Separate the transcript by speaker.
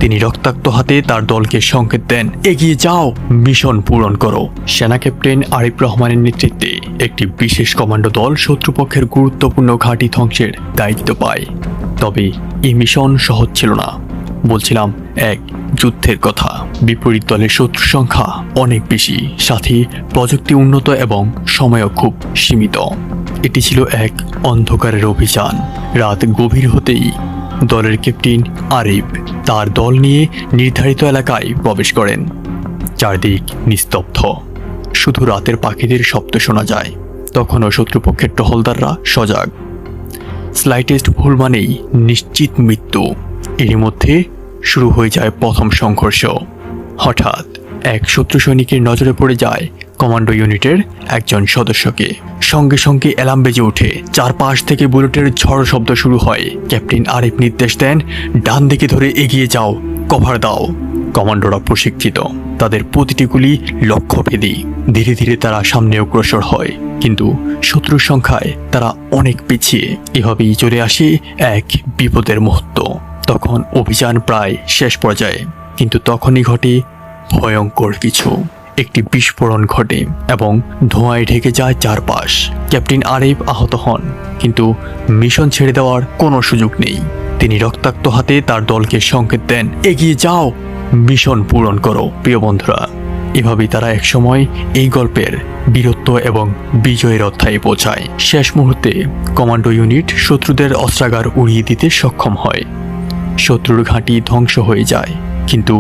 Speaker 1: তিনি রক্তাক্ত হাতে তার দলকে সংকেত দেন, এগিয়ে যাও, মিশন পূরণ করো। সেনা ক্যাপ্টেন আরিফ রহমানের নেতৃত্বে একটি বিশেষ কমান্ডো দল শত্রুপক্ষের গুরুত্বপূর্ণ ঘাঁটি ধ্বংসের দায়িত্ব পায়। তবে এই মিশন সহজ ছিল না। বলছিলাম এক যুদ্ধের কথা। বিপরীত দলের শত্রু সংখ্যা অনেক বেশি, সাথে প্রযুক্তি উন্নত এবং সময়ও খুব সীমিত। এটি ছিল এক অন্ধকারের অভিযান। রাত গভীর হতেই দলের ক্যাপ্টেন আরিফ তার দল নিয়ে নির্ধারিত এলাকায় প্রবেশ করেন। চারদিক নিস্তব্ধ, শুধু রাতের পাখিদের শব্দ শোনা যায়। তখনও শত্রুপক্ষের টহলদাররা সজাগ। স্লাইটেস্ট ভুল মানেই নিশ্চিত মৃত্যু। এরই মধ্যে শুরু হয়ে যায় প্রথম সংঘর্ষ। হঠাৎ এক শত্রু সৈনিকের নজরে পড়ে যায় কমান্ডো ইউনিটের একজন সদস্যকে। সঙ্গে সঙ্গে অ্যালার্ম বেজে ওঠে। চারপাশ থেকে বুলেটের ঝড় শব্দ শুরু হয়। ক্যাপ্টেন আরিফ নির্দেশ দেন, ডান দিকে ধরে এগিয়ে যাও, কভার দাও। কমান্ডোরা প্রশিক্ষিত, তাদের প্রতিটি গুলি লক্ষ্যভেদী। ধীরে ধীরে তারা সামনে অগ্রসর হয়, কিন্তু শত্রুর সংখ্যায় তারা অনেক পিছিয়ে। এভাবেই চলে আসে এক বিপদের মুহূর্ত। তখন অভিযান প্রায় শেষ পর্যায়ে, কিন্তু তখনই ঘটে ভয়ঙ্কর কিছু। একটি বিস্ফোরণ ঘটে এবং ধোঁয়ায় ঢেকে যায় চারপাশ। ক্যাপ্টেন আরিফ আহত হন, কিন্তু মিশন ছেড়ে দেওয়ার কোনো সুযোগ নেই। তিনি রক্তাক্ত হাতে তার দলকে সংকেত দেন, এগিয়ে যাও, মিশন পূরণ করো। প্রিয় বন্ধুরা, এভাবেই তারা একসময় এই গল্পের বীরত্ব এবং বিজয়ের অধ্যায়ে পৌঁছায়। শেষ মুহূর্তে কমান্ডো ইউনিট শত্রুদের অস্ত্রাগার উড়িয়ে দিতে সক্ষম হয়। শত্রুর ঘাঁটি ধ্বংস হয়ে যায়, কিন্তু